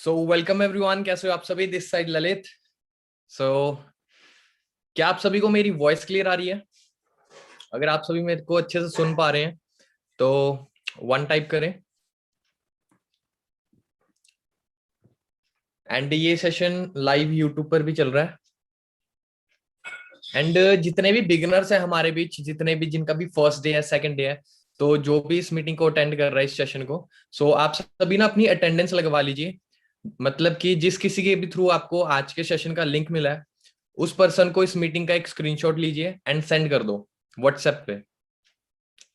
So welcome everyone, कैसे हो आप सभी? This side Lalit. सो क्या आप सभी को मेरी वॉइस क्लियर आ रही है? अगर आप सभी मेरे को अच्छे से सुन पा रहे हैं तो वन टाइप करें। एंड ये सेशन लाइव यूट्यूब पर भी चल रहा है। एंड जितने भी बिगिनर्स हैं हमारे बीच, जितने भी जिनका भी फर्स्ट डे है, सेकंड डे है, तो जो भी इस मीटिंग को अटेंड कर रहा है, इस सेशन को, सो आप सभी ना अपनी अटेंडेंस लगवा लीजिए। मतलब कि जिस किसी के भी थ्रू आपको आज के सेशन का लिंक मिला है, उस पर्सन को इस मीटिंग का एक स्क्रीनशॉट लीजिए एंड सेंड कर दो व्हाट्सएप पे।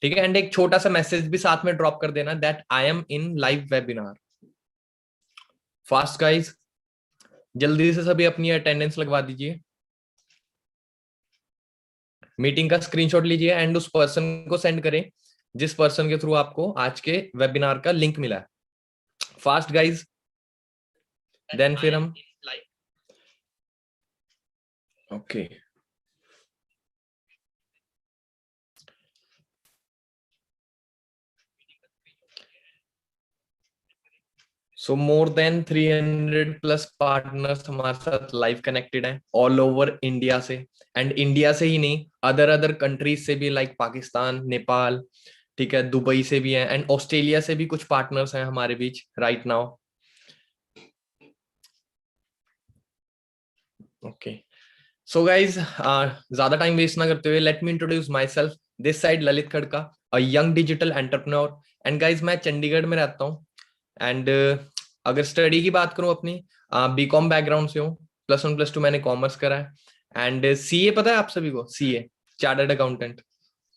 ठीक है? एंड एक छोटा सा मैसेज भी साथ में ड्रॉप कर देना, that I am in live webinar. Fast guys, जल्दी से सभी अपनी अटेंडेंस लगवा दीजिए, मीटिंग का स्क्रीनशॉट लीजिए एंड उस पर्सन को सेंड करें जिस पर्सन के थ्रू आपको आज के वेबिनार का लिंक मिला है। फास्ट गाइज, देन फिर हम ओके। सो मोर देन 300 प्लस पार्टनर्स हमारे साथ लाइव कनेक्टेड हैं ऑल ओवर इंडिया से। एंड इंडिया से ही नहीं, अदर अदर कंट्रीज से भी, लाइक पाकिस्तान, नेपाल, ठीक है, दुबई से भी है, एंड ऑस्ट्रेलिया से भी कुछ पार्टनर्स हैं हमारे बीच right now. Okay, so guys, ज्यादा टाइम वेस्ट ना करते हुए, let me introduce myself. This side Lalit Khadka, a young digital entrepreneur. And guys, मैं चंडीगढ़ में रहता हूँ। एंड अगर स्टडी की बात करूं अपनी, बीकॉम बैकग्राउंड से हूँ। +1 +2 मैंने कॉमर्स करा है। एंड सीए पता है आप सभी को? CA, chartered accountant.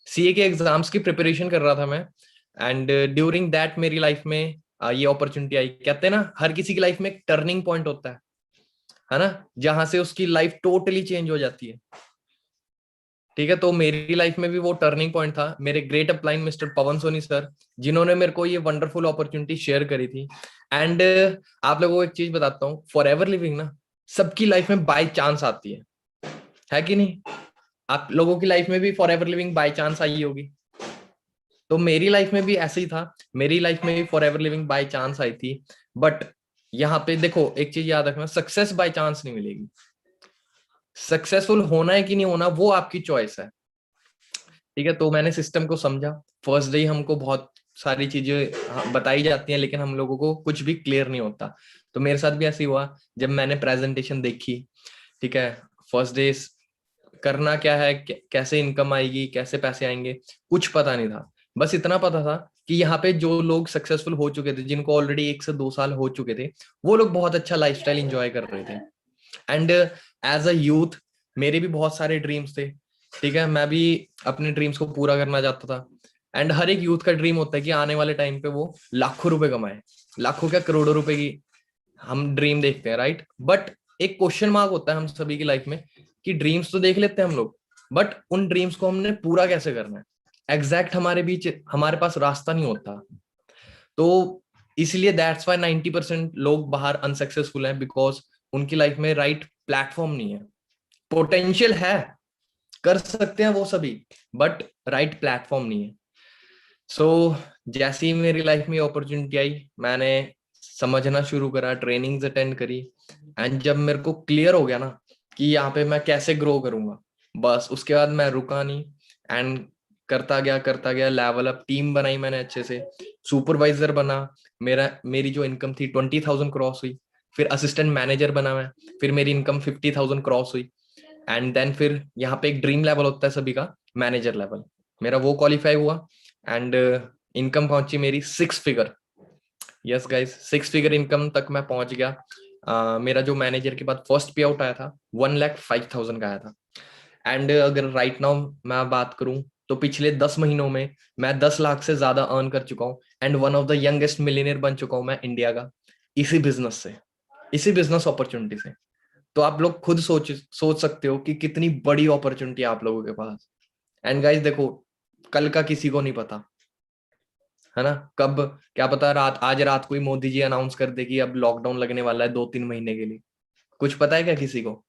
सीए के एग्जाम्स की प्रिपरेशन कर रहा था मैं। एंड ड्यूरिंग दैट मेरी लाइफ में ये अपॉर्चुनिटी आई। कहते हैं ना, हर किसी की लाइफ में एक टर्निंग पॉइंट होता है ना, जहां से उसकी लाइफ टोटली चेंज हो जाती है। ठीक है, तो मेरी लाइफ में भी वो टर्निंग पॉइंट था मेरे ग्रेट अपलाइन मिस्टर पवन सोनी सर, जिन्होंने मेरे को ये वंडरफुल अपॉर्चुनिटी शेयर करी थी। एंड आप लोगों को एक चीज बताता हूँ, फॉर एवर लिविंग ना सबकी लाइफ में बाय चांस आती है कि नहीं? आप लोगों की लाइफ में भी for ever living by chance I होगी। तो मेरी लाइफ में भी ऐसे ही था, मेरी लाइफ में भी for ever living by chance I थी। बट यहाँ पे देखो, एक चीज याद रखना, सक्सेस बाय चांस नहीं मिलेगी। सक्सेसफुल होना है कि नहीं होना, वो आपकी चॉइस है। ठीक है, तो मैंने सिस्टम को समझा। फर्स्ट डे हमको बहुत सारी चीजें बताई जाती हैं, लेकिन हम लोगों को कुछ भी क्लियर नहीं होता। तो मेरे साथ भी ऐसे ही हुआ जब मैंने प्रेजेंटेशन देखी। ठीक है, फर्स्ट डे करना क्या है, कैसे इनकम आएगी, कैसे पैसे आएंगे, कुछ पता नहीं था। बस इतना पता था कि यहाँ पे जो लोग सक्सेसफुल हो चुके थे, जिनको ऑलरेडी 1 से 2 साल हो चुके थे, वो लोग बहुत अच्छा लाइफस्टाइल एंजॉय कर रहे थे। एंड एज अ यूथ मेरे भी बहुत सारे ड्रीम्स थे। ठीक है, मैं भी अपने ड्रीम्स को पूरा करना चाहता था। एंड हर एक यूथ का ड्रीम होता है कि आने वाले टाइम पे वो लाखों रुपए कमाए, लाखों क्या करोड़ों रुपए की हम ड्रीम देखते हैं, राइट? बट एक क्वेश्चन मार्क होता है हम सभी की लाइफ में कि ड्रीम्स तो देख लेते हैं हम लोग, बट उन ड्रीम्स को हमने पूरा कैसे करना है? एग्जैक्ट हमारे बीच, हमारे पास रास्ता नहीं होता। तो इसलिए दैट्स वाई 90% लोग बाहर अनसक्सेसफुल हैं, बिकॉज उनकी लाइफ में राइट प्लेटफॉर्म नहीं है। पोटेंशियल है, कर सकते हैं वो सभी, बट राइट प्लेटफॉर्म नहीं है। सो जैसे ही मेरी लाइफ में अपॉर्चुनिटी आई, मैंने समझना शुरू करा, ट्रेनिंग्स अटेंड करी। एंड जब मेरे को क्लियर हो गया ना कि यहाँ पे मैं कैसे ग्रो करूंगा, बस उसके बाद मैं रुका नहीं। एंड करता गया, लेवल अप, टीम बनाई मैंने अच्छे से, सुपरवाइजर बना। मेरी जो इनकम थी 20,000 क्रॉस हुई। फिर असिस्टेंट मैनेजर बना मैं, फिर मेरी इनकम 50,000 क्रॉस हुई। एंड देन फिर यहाँ पे एक ड्रीम लेवल होता है सभी का, मैनेजर लेवल, मेरा वो क्वालिफाई हुआ। एंड इनकम पहुंची मेरी 6 figure. Yes guys, 6 figure income तक मैं पहुंच गया। मेरा जो मैनेजर के बाद फर्स्ट पे आउट आया था, 1,05,000 का आया था। एंड अगर राइट नाउ मैं बात करूं, तो पिछले 10 महीनों में मैं 10 लाख से ज्यादा अर्न कर चुका हूं। And one of the youngest millionaire बन चुका हूं मैं इंडिया का, इसी बिजनेस से, इसी बिजनेस अपॉर्चुनिटी से। तो आप लोग खुद सोच सकते हो कि कितनी बड़ी अपॉर्चुनिटी है आप लोगों के पास। एंड गाइस देखो, कल का किसी को नहीं पता, है ना? कब, क्या पता, आज रात को ही मोदी जी अनाउंस कर दे कि अब लॉकडाउन लगने वाला है 2-3 महीने के लिए। कुछ पता है क्या किसी को?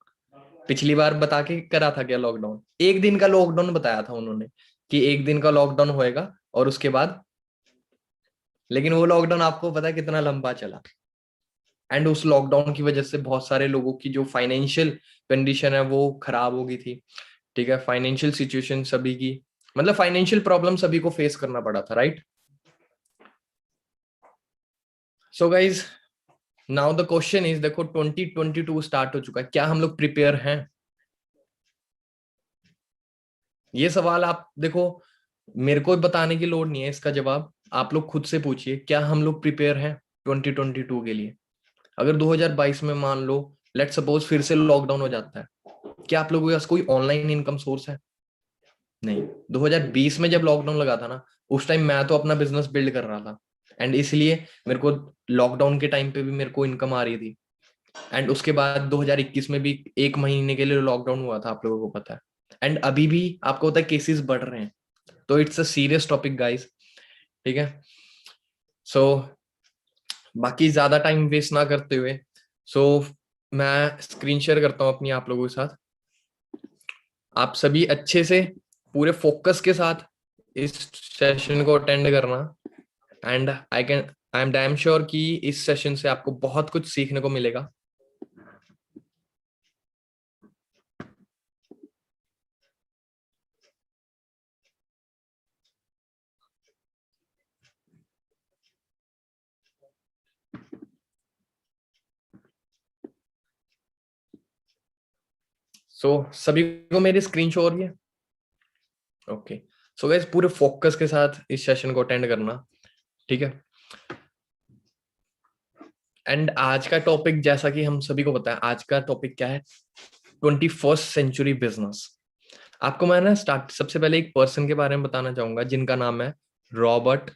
पिछली बार बता के करा था क्या लॉकडाउन? एक दिन का लॉकडाउन बताया था उन्होंने कि एक दिन का लॉकडाउन होएगा और उसके बाद, लेकिन वो लॉकडाउन आपको पता है कितना लंबा चला? एंड उस लॉकडाउन की वजह से बहुत सारे लोगों की जो फाइनेंशियल कंडीशन है वो खराब हो गई थी। ठीक है, फाइनेंशियल सिचुएशन सभी की, मतलब फाइनेंशियल प्रॉब्लम सभी को फेस करना पड़ा था, right? So guys, now the question is, देखो 2022 स्टार्ट हो चुका है, क्या हम लोग प्रिपेयर हैं? ये सवाल आप देखो, मेरे को बताने की लोड नहीं है, इसका जवाब आप लोग खुद से पूछिए, क्या हम लोग प्रिपेयर हैं 2022 के लिए? अगर 2022 में मान लो लेट सपोज फिर से लॉकडाउन हो जाता है, क्या आप लोगों के पास कोई ऑनलाइन इनकम सोर्स है? नहीं। 2020 में जब लॉकडाउन लगा था ना, उस टाइम मैं तो अपना बिजनेस बिल्ड कर रहा था, एंड इसलिए मेरे को लॉकडाउन के टाइम पे भी मेरे को इनकम आ रही थी। एंड उसके बाद 2021 में भी 1 महीने के लिए लॉकडाउन हुआ था, आप लोगों को पता है। एंड अभी भी आपको पता है केसेस बढ़ रहे हैं, तो it's a serious topic guys. ठीक है, सो बाकी ज्यादा टाइम वेस्ट ना करते हुए, सो मैं स्क्रीन शेयर करता हूं अपनी आप लोगों के साथ। आप सभी अच्छे से पूरे फोकस के साथ इस सेशन को अटेंड करना, and I am damn sure कि इस सेशन से आपको बहुत कुछ सीखने को मिलेगा। सो सभी को मेरी स्क्रीन शो हो रही है? ओके। सो गाइस, पूरे फोकस के साथ इस सेशन को अटेंड करना, ठीक है? एंड आज का टॉपिक, जैसा कि हम सभी को पता है, आज का टॉपिक क्या है? 21st century business. आपको मैं ना स्टार्ट सबसे पहले एक पर्सन के बारे में बताना चाहूंगा जिनका नाम है रॉबर्ट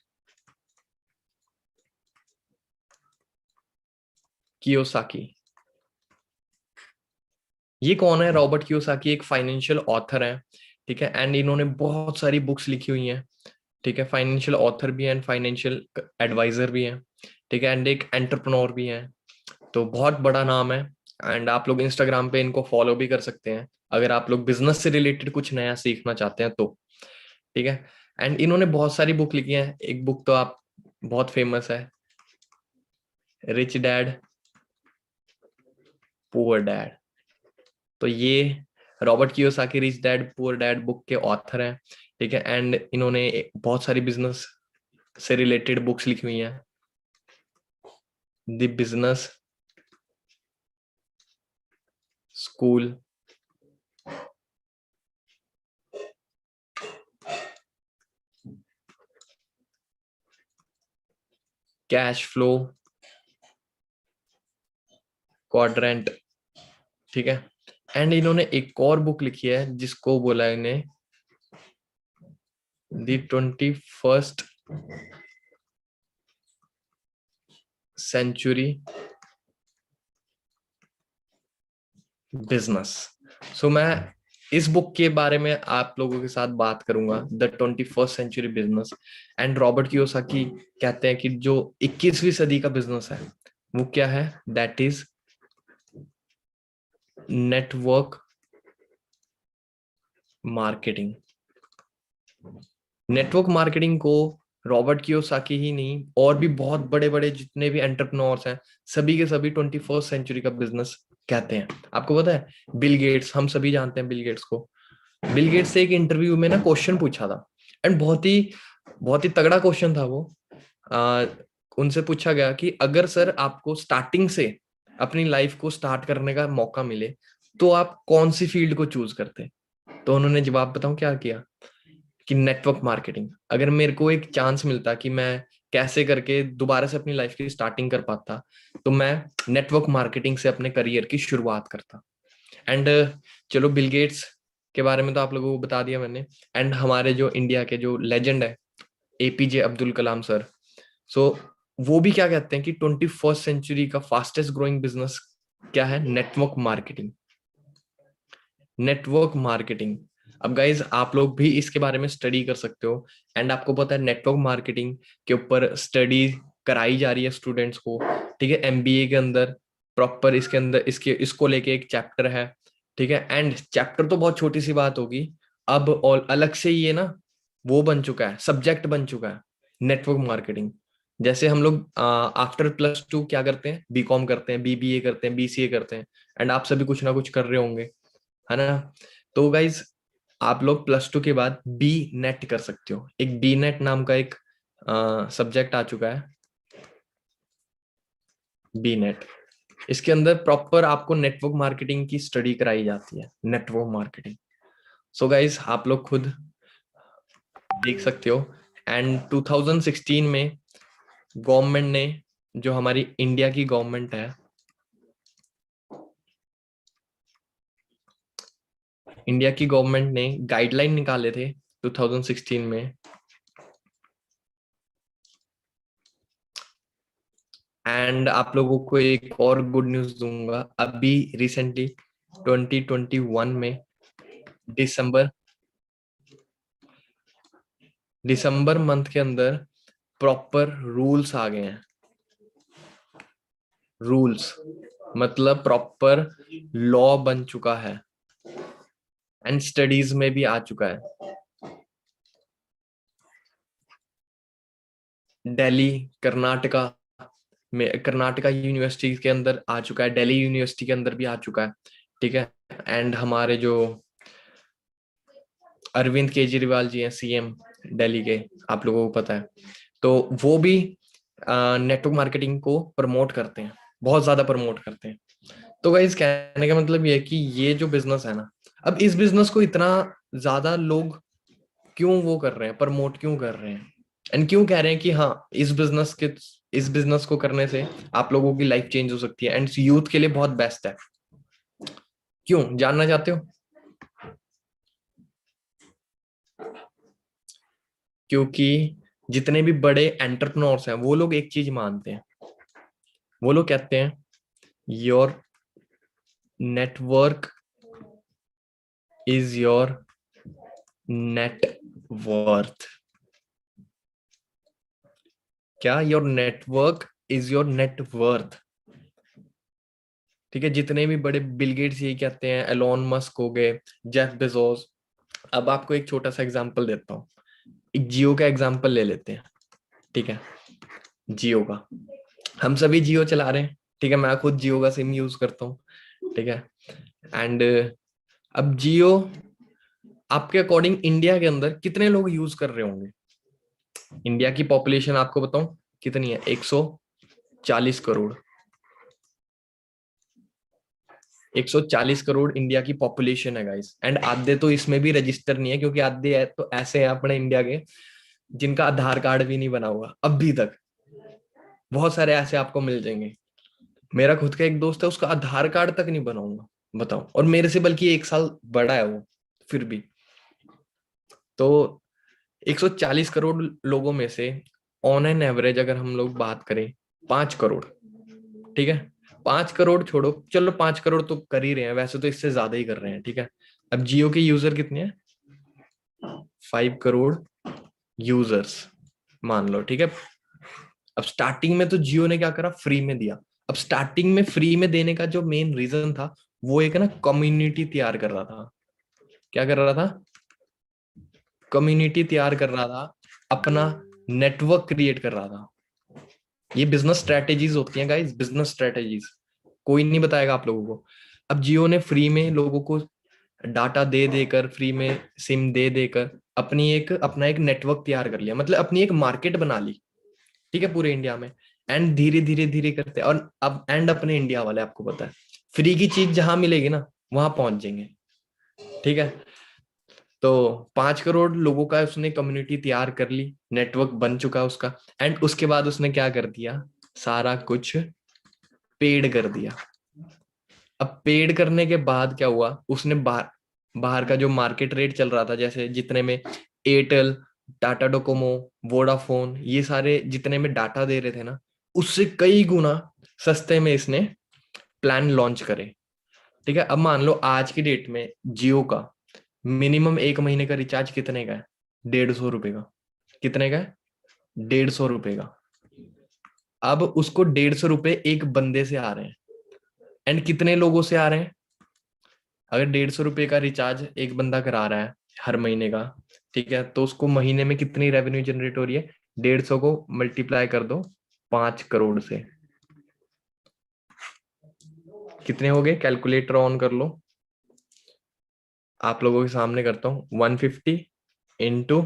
कियोसाकी। ये कौन है? रॉबर्ट कियोसाकी एक फाइनेंशियल ऑथर है, ठीक है? एंड इन्होंने बहुत सारी बुक्स लिखी हुई हैं, ठीक है? फाइनेंशियल ऑथर भी है एंड फाइनेंशियल एडवाइजर भी है, ठीक है? एंड एक एंटरप्रेन्योर भी है, तो बहुत बड़ा नाम है। एंड आप लोग इंस्टाग्राम पे इनको फॉलो भी कर सकते हैं अगर आप लोग बिजनेस से रिलेटेड कुछ नया सीखना चाहते हैं तो, ठीक है? एंड इन्होंने बहुत सारी बुक लिखी है, एक बुक तो आप बहुत फेमस है, रिच डैड पुअर डैड। तो ये Robert Kiyosaki rich dad poor dad book के ऑथर हैं, ठीक है? एंड इन्होंने बहुत सारी बिजनेस से रिलेटेड बुक्स लिखी हुई हैं। The business school, cash flow quadrant, ठीक है? एंड इन्होंने एक और बुक लिखी है जिसको बोला है इन्हें द 21st सेंचुरी बिजनेस। सो मैं इस बुक के बारे में आप लोगों के साथ बात करूंगा, the 21st century business. And Robert Kiyosaki कहते हैं कि जो 21वीं सदी का बिजनेस है वो क्या है? That is network marketing. Network marketing को रॉबर्ट कियोसाकी ही नहीं, और भी बहुत बड़े बड़े जितने भी एंटरप्रेन्योर्स हैं, सभी के सभी 21st सेंचुरी का बिजनेस कहते हैं। आपको पता है बिल गेट्स, हम सभी जानते हैं बिल गेट्स को। बिल गेट्स से एक इंटरव्यू में ना क्वेश्चन पूछा था, एंड बहुत ही तगड़ा क्वेश्चन था वो। आ, उनसे पूछा गया कि अगर सर आपको स्टार्टिंग से अपनी लाइफ को स्टार्ट करने का मौका मिले तो आप कौन सी फील्ड को चूज करते? तो उन्होंने जवाब बताऊं क्या किया? कि नेटवर्क मार्केटिंग। अगर मेरे को एक चांस मिलता कि मैं कैसे करके दोबारा से अपनी लाइफ की स्टार्टिंग कर पाता, तो मैं नेटवर्क मार्केटिंग से अपने करियर की शुरुआत करता। एंड चलो, बिल गेट्स के बारे में तो आप लोगों को बता दिया मैंने। एंड हमारे जो इंडिया के जो लेजेंड है एपीजे अब्दुल कलाम सर, सो वो भी क्या कहते हैं कि 21st सेंचुरी का फास्टेस्ट ग्रोइंग बिजनेस क्या है? Network marketing. Network marketing. अब गाइज आप लोग भी इसके बारे में स्टडी कर सकते हो, एंड आपको पता है नेटवर्क मार्केटिंग के ऊपर स्टडी कराई जा रही है स्टूडेंट्स को, ठीक है? एमबीए के अंदर प्रॉपर इसके अंदर इसको लेके एक चैप्टर है, ठीक है? एंड चैप्टर तो बहुत छोटी सी बात होगी, अब और अलग से ये ना वो बन चुका है, सब्जेक्ट बन चुका है नेटवर्क मार्केटिंग। जैसे हम लोग आफ्टर +2 क्या करते हैं, बीकॉम करते हैं, बीबीए करते हैं, बीसीए करते हैं, एंड आप सभी कुछ ना कुछ कर रहे होंगे, है ना। तो गाइज आप लोग +2 के बाद बी नेट कर सकते हो। एक बी नेट नाम का एक सब्जेक्ट आ चुका है, बी नेट। इसके अंदर प्रॉपर आपको नेटवर्क मार्केटिंग की स्टडी कराई जाती है, नेटवर्क मार्केटिंग। सो गाइज आप लोग खुद देख सकते हो। एंड 2016 में गवर्नमेंट ने, जो हमारी इंडिया की गवर्नमेंट है, इंडिया की गवर्नमेंट ने गाइडलाइन निकाले थे 2016 में। एंड आप लोगों को एक और गुड न्यूज दूंगा, अभी रिसेंटली 2021 में दिसंबर दिसंबर मंथ के अंदर प्रॉपर रूल्स आ गए हैं। रूल्स मतलब प्रॉपर लॉ बन चुका है, एंड स्टडीज में भी आ चुका है। दिल्ली, कर्नाटका में, कर्नाटका यूनिवर्सिटी के अंदर आ चुका है, दिल्ली यूनिवर्सिटी के अंदर भी आ चुका है, ठीक है। एंड हमारे जो अरविंद केजरीवाल जी हैं, सीएम दिल्ली के, आप लोगों को पता है, तो वो भी नेटवर्क मार्केटिंग को प्रमोट करते हैं, बहुत ज्यादा प्रमोट करते हैं। तो गाइस कहने का मतलब ये है कि ये जो बिजनेस है ना, अब इस बिजनेस को इतना ज्यादा लोग क्यों वो कर रहे हैं, प्रमोट क्यों कर रहे हैं, एंड क्यों कह रहे हैं कि हाँ इस बिजनेस को करने से आप लोगों की लाइफ चेंज हो सकती है, एंड यूथ के लिए बहुत बेस्ट है। क्यों जानना चाहते हो? क्योंकि जितने भी बड़े एंटरप्रेन्योर्स हैं वो लोग एक चीज मानते हैं, वो लोग कहते हैं your network is your net worth. क्या? Your network is your net worth, ठीक है। जितने भी बड़े बिल गेट्स यही कहते हैं, एलोन मस्क हो गए, जेफ बेजोस। अब आपको एक छोटा सा एग्जांपल देता हूँ, एक जियो का एग्जांपल ले लेते हैं, ठीक है। जियो का, हम सभी जियो चला रहे हैं, ठीक है, मैं खुद जियो का सिम यूज करता हूँ, ठीक है। एंड अब जियो, आपके अकॉर्डिंग इंडिया के अंदर कितने लोग यूज कर रहे होंगे? इंडिया की पॉपुलेशन आपको बताऊं कितनी है? 140 करोड़। 140 करोड़ इंडिया की पॉपुलेशन है गाइस, एंड आधे तो इसमें भी रजिस्टर नहीं है, क्योंकि आधे है तो ऐसे हैं अपने इंडिया के जिनका आधार कार्ड भी नहीं बना हुआ अभी तक। बहुत सारे ऐसे आपको मिल जाएंगे। मेरा खुद का एक दोस्त है, उसका आधार कार्ड तक नहीं बना हुआ, बताओ, और मेरे से बल्कि 1 साल बड़ा है वो, फिर भी। तो 140 करोड़ लोगों में से ऑन एन एवरेज अगर हम लोग बात करें 5 करोड़, ठीक है, 5 करोड़ छोड़ो, चलो 5 करोड़ तो कर ही रहे हैं, वैसे तो इससे ज्यादा ही कर रहे हैं, ठीक है। अब जियो के यूजर कितने हैं? 5 करोड़ यूजर्स मान लो, ठीक है। अब स्टार्टिंग में तो जियो ने क्या करा, फ्री में दिया। अब स्टार्टिंग में फ्री में देने का जो मेन रीजन था, वो एक ना कम्युनिटी तैयार कर रहा था। क्या कर रहा था? कम्युनिटी तैयार कर रहा था, अपना नेटवर्क क्रिएट कर रहा था। ये बिजनेस स्ट्रेटेजीज होती हैं गाइस, बिजनेस स्ट्रेटेजीज, कोई नहीं बताएगा आप लोगों को। अब जियो ने फ्री में लोगों को डाटा दे देकर, फ्री में सिम दे देकर अपना एक नेटवर्क तैयार कर लिया, मतलब अपनी एक मार्केट बना ली, ठीक है, पूरे इंडिया में। एंड धीरे धीरे धीरे करते, और अब एंड अपने इंडिया वाले, आपको पता है फ्री की चीज जहां मिलेगी ना वहां पहुंच जाएंगे, ठीक है। तो 5 करोड़ लोगों का उसने कम्युनिटी तैयार कर ली, नेटवर्क बन चुका उसका। एंड उसके बाद उसने क्या कर दिया, सारा कुछ पेड कर दिया। अब पेड करने के बाद क्या हुआ, उसने बाहर बाहर का जो मार्केट रेट चल रहा था, जैसे जितने में एयरटेल, टाटा डोकोमो, वोडाफोन, ये सारे जितने में डाटा दे रहे थे ना, उससे कई गुना सस्ते में इसने प्लान लॉन्च करे, ठीक है। अब मान लो आज की डेट में जियो का मिनिमम एक महीने का रिचार्ज कितने का है? 150 रुपए का। कितने का है? 150 रुपए का। अब उसको 150 रुपए एक बंदे से आ रहे हैं, एंड कितने लोगों से आ रहे हैं? अगर 150 रुपए का रिचार्ज एक बंदा करा रहा है हर महीने का, ठीक है, तो उसको महीने में कितनी रेवेन्यू जनरेट हो रही है? 150 को मल्टीप्लाई कर दो 5 करोड़ से, कितने हो गए? कैलकुलेटर ऑन कर लो, आप लोगों के सामने करता हूं। 150 इंटू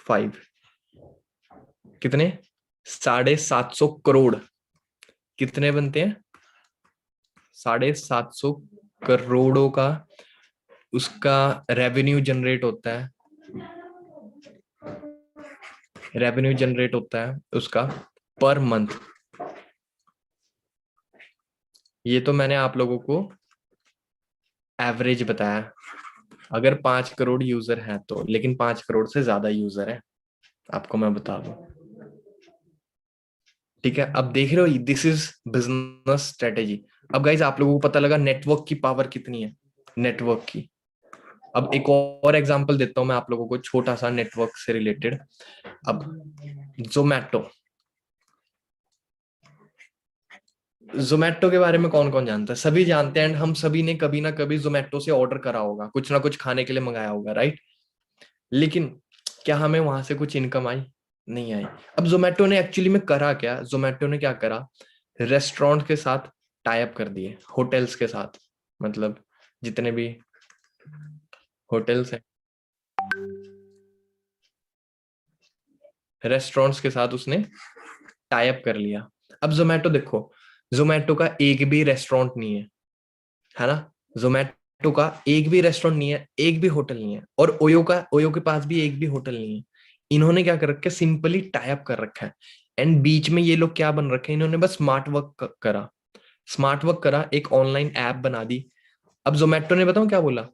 5 कितने? 750 करोड़। कितने बनते हैं? 750 करोड़ों का उसका रेवेन्यू जनरेट होता है, रेवेन्यू जनरेट होता है उसका पर मंथ। ये तो मैंने आप लोगों को एवरेज बताया, अगर 5 करोड़ यूजर हैं तो, लेकिन 5 करोड़ से ज्यादा यूजर है, आपको मैं बता दूं। ठीक है, अब देख रहे हो, दिस इज बिजनेस स्ट्रेटेजी। अब गाइज आप लोगों को पता लगा नेटवर्क की पावर कितनी है, नेटवर्क की। अब एक और एग्जांपल देता हूं मैं आप लोगों को, छोटा सा नेटवर्क से रिलेटेड। अब जोमैटो, जोमैटो के बारे में कौन कौन जानता है? सभी जानते हैं, एंड हम सभी ने कभी ना कभी जोमैटो से ऑर्डर करा होगा, कुछ ना कुछ खाने के लिए मंगाया होगा, राइट? लेकिन क्या हमें वहां से कुछ इनकम आई? नहीं आई। अब जोमेटो ने एक्चुअली में करा क्या? जोमेटो ने क्या करा, रेस्टोरेंट के साथ टाई अप कर दिए, होटल्स के साथ, मतलब जितने भी होटल्स हैं, रेस्टोरेंट्स के साथ उसने टाई अप कर लिया। अब जोमेटो देखो, जोमेटो का एक भी रेस्टोरेंट नहीं है ना? जोमेटो का एक भी रेस्टोरेंट नहीं है, एक भी होटल नहीं है, और ओयो के पास भी एक भी होटल नहीं है। इन्होंने क्या कर रखा है? सिंपली टाई अप कर रखा है, एंड बीच में ये लोग क्या बन रखे हैं? इन्होंने बस स्मार्ट वर्क करा, स्मार्ट वर्क करा, एक ऑनलाइन ऐप बना दी। अब जोमेटो ने बताऊं क्या बोला?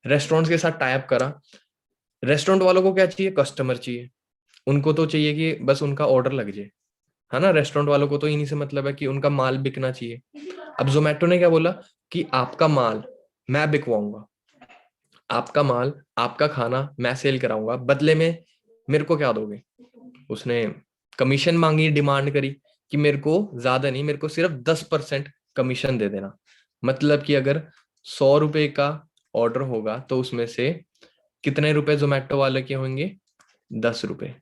रेस्टोरेंट्स के साथ टाई अप करा। रेस्टोरेंट वालों को क्या चाहिए? कस्टमर चाहिए। उनको तो चाहिए कि बस उनका ऑर्डर लग जाए, है ना? रेस्टोरेंट वालों को तो इन्हीं से मतलब है कि उनका माल बिकना चाहिए। अब जोमेटो ने क्या बोला कि आपका माल मैं बिकवाऊंगा, आपका माल, आपका खाना मैं सेल कराऊंगा, बदले में मेरे को क्या दोगे? उसने कमीशन मांगी, डिमांड करी कि मेरे को ज्यादा नहीं, मेरे को सिर्फ 10% कमीशन दे देना। मतलब कि अगर 100 रुपए का ऑर्डर होगा तो उसमें से कितने रुपए जोमेटो वाले के होंगे? 10 रुपए।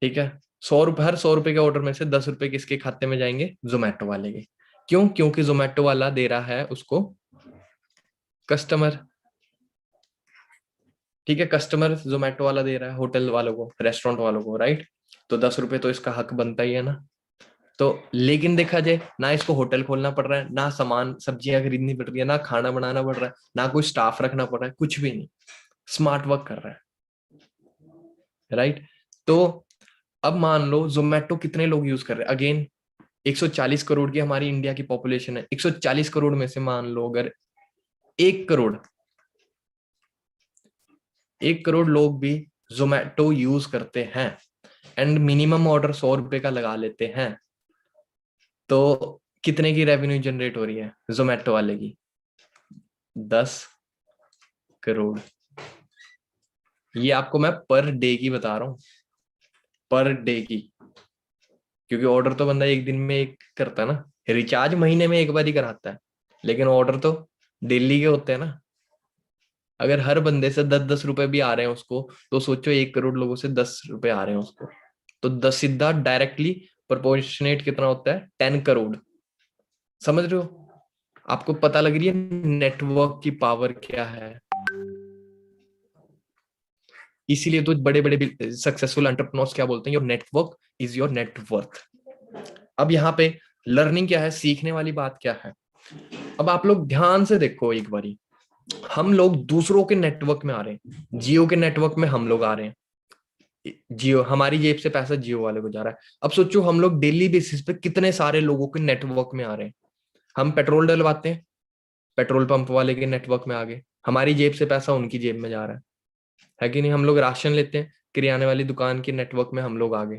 ठीक है, 100 रुपए, हर 100 रुपए के ऑर्डर में से 10 रुपए किसके खाते में जाएंगे? जोमेटो वाले के। क्यों? क्योंकि जोमेटो वाला दे रहा है उसको कस्टमर। ठीक है, कस्टमर जोमेटो वाला दे रहा है होटल वालों को, रेस्टोरेंट वालों को, राइट? तो 10 रुपए तो इसका हक बनता ही है ना। तो लेकिन देखा जाए, ना इसको होटल खोलना पड़ रहा है, ना सामान सब्जियां खरीदनी पड़ रही है, ना खाना बनाना पड़ रहा है, ना कोई स्टाफ रखना पड़ रहा है, कुछ भी नहीं, स्मार्ट वर्क कर रहा है, राइट? तो अब मान लो जोमेटो कितने लोग यूज कर रहे हैं? अगेन 140 करोड़ की हमारी इंडिया की पॉपुलेशन है। 140 करोड़ में से मान लो अगर 1 करोड़, 1 करोड़ लोग भी जोमेटो यूज करते हैं, एंड मिनिमम ऑर्डर 100 रुपए का लगा लेते हैं, तो कितने की रेवेन्यू जनरेट हो रही है जोमेटो वाले की? 10 करोड़। ये आपको मैं पर डे की बता रहा हूँ, पर डे की, क्योंकि ऑर्डर तो बंदा एक दिन में एक करता है ना, रिचार्ज महीने में एक बार ही कराता है, लेकिन ऑर्डर तो डेली के होते हैं ना। अगर हर बंदे से 10-10 रुपए भी आ रहे हैं उसको, तो सोचो 1 करोड़ लोगों से 10 रुपए आ रहे हैं उसको, तो 10 सीधा डायरेक्टली प्रोपोर्शनेट कितना होता है? 10 करोड़। समझ रहे हो? आपको पता लग रही है नेटवर्क की पावर क्या है? इसीलिए तो बड़े बड़े सक्सेसफुल एंटरप्रेन्योर्स क्या बोलते हैं? Your network is your net worth. अब यहाँ पे लर्निंग क्या है, सीखने वाली बात क्या है? अब आप लोग ध्यान से देखो एक बारी, हम लोग दूसरों के नेटवर्क में आ रहे हैं, जियो के नेटवर्क में हम लोग आ रहे हैं, जियो, हमारी जेब से पैसा जियो वाले को जा रहा है। अब सोचो हम लोग डेली बेसिस पे कितने सारे लोगों के नेटवर्क में आ रहे हैं। हम पेट्रोल डलवाते हैं, पेट्रोल पंप वाले के नेटवर्क में आ गए, हमारी जेब से पैसा उनकी जेब में जा रहा है कि नहीं? हम लोग राशन लेते हैं, किराने वाली दुकान के नेटवर्क में हम लोग आ गए।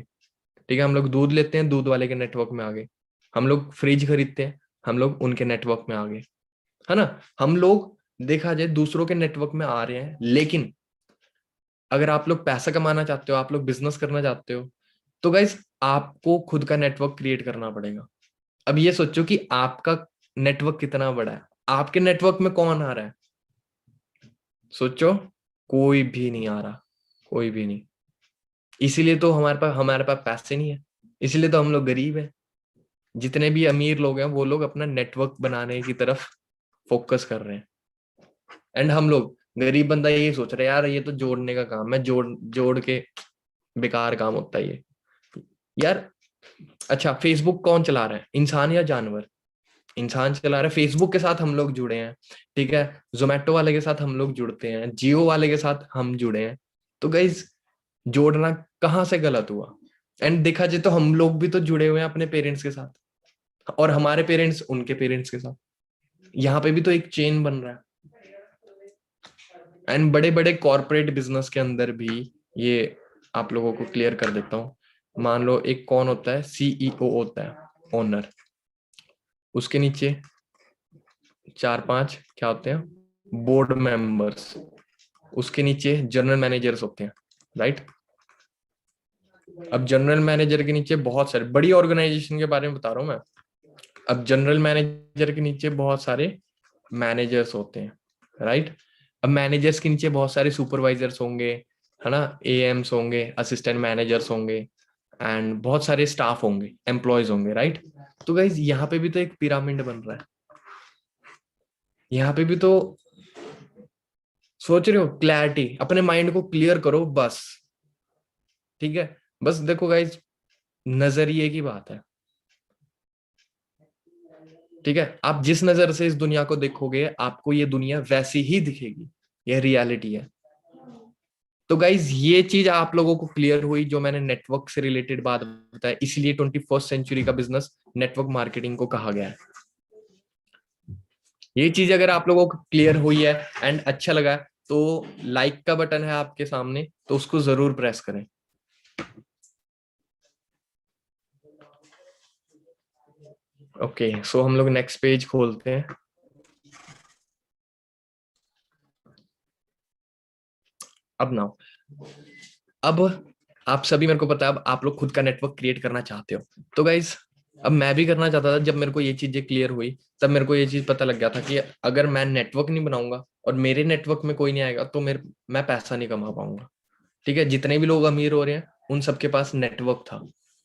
ठीक है, हम लोग दूध लेते हैं, दूध वाले के नेटवर्क में आ गए। हम लोग फ्रिज खरीदते हैं, हम लोग उनके नेटवर्क में आ गए, है ना? हम लोग देखा जाए दूसरों के नेटवर्क में आ रहे हैं, लेकिन अगर आप लोग पैसा कमाना चाहते हो, आप लोग बिजनेस करना चाहते हो, तो गाइस आपको खुद का नेटवर्क क्रिएट करना पड़ेगा। अब ये सोचो कि आपका नेटवर्क कितना बड़ा है, आपके नेटवर्क में कौन आ रहा है? सोचो, कोई भी नहीं आ रहा, कोई भी नहीं। इसीलिए तो हमारे पास पैसे नहीं है, इसीलिए तो हम लोग गरीब हैं। जितने भी अमीर लोग हैं वो लोग अपना नेटवर्क बनाने की तरफ फोकस कर रहे हैं, एंड हम लोग गरीब बंदा ये सोच रहे हैं यार ये तो जोड़ने का काम है, जोड़ जोड़ के बेकार काम होता है ये यार। अच्छा, फेसबुक कौन चला रहा है, इंसान या जानवर? इंसान चला रहा है। फेसबुक के साथ हम लोग जुड़े हैं, ठीक है, जोमेटो वाले के साथ हम लोग जुड़ते हैं, जियो वाले के साथ हम जुड़े हैं। तो गाइज जोड़ना कहाँ से गलत हुआ? एंड देखा जाए तो हम लोग भी तो जुड़े हुए हैं अपने पेरेंट्स के साथ, और हमारे पेरेंट्स उनके पेरेंट्स के साथ। यहाँ पे भी तो एक चेन बन रहा है। एंड बड़े बड़े कॉर्पोरेट बिजनेस के अंदर भी ये आप लोगों को क्लियर कर देता हूँ। मान लो एक कौन होता है, सीईओ होता है, ओनर। उसके नीचे 4-5 क्या होते हैं, बोर्ड मेंबर्स। उसके नीचे जनरल मैनेजर्स होते हैं, राइट। अब जनरल मैनेजर के नीचे बहुत सारे, बड़ी ऑर्गेनाइजेशन के बारे में बता रहा हूं मैं। अब जनरल मैनेजर के नीचे बहुत सारे मैनेजर्स होते हैं, राइट। अब मैनेजर्स के नीचे बहुत सारे सुपरवाइजर्स होंगे, है ना, एएम्स होंगे, असिस्टेंट मैनेजर्स होंगे, एंड बहुत सारे स्टाफ होंगे, एम्प्लॉयज होंगे, राइट। तो गाइज यहाँ पे भी तो एक पिरामिड बन रहा है। यहाँ पे भी तो सोच रहे हो, क्लैरिटी, अपने माइंड को क्लियर करो बस, ठीक है। बस देखो गाइज, नजरिए की बात है, ठीक है। आप जिस नजर से इस दुनिया को देखोगे आपको ये दुनिया वैसी ही दिखेगी, यह रियलिटी है। तो गाइज ये चीज आप लोगों को क्लियर हुई जो मैंने नेटवर्क से रिलेटेड बात बताया, इसलिए 21st सेंचुरी का बिजनेस नेटवर्क मार्केटिंग को कहा गया है। ये चीज अगर आप लोगों को क्लियर हुई है एंड अच्छा लगा है, तो लाइक का बटन है आपके सामने, तो उसको जरूर प्रेस करें। ओके, सो हम लोग नेक्स्ट पेज खोलते हैं। अब ना, अब आप सभी, मेरे को पता है अब आप लोग खुद का नेटवर्क क्रिएट करना चाहते हो। तो गाइज अब मैं भी करना चाहता था। जब मेरे को ये चीजें क्लियर हुई तब मेरे को ये चीज पता लग गया था कि अगर मैं नेटवर्क नहीं बनाऊंगा और मेरे नेटवर्क में कोई नहीं आएगा तो मैं पैसा नहीं कमा पाऊंगा, ठीक है। जितने भी लोग अमीर हो रहे हैं उन सबके पास नेटवर्क था,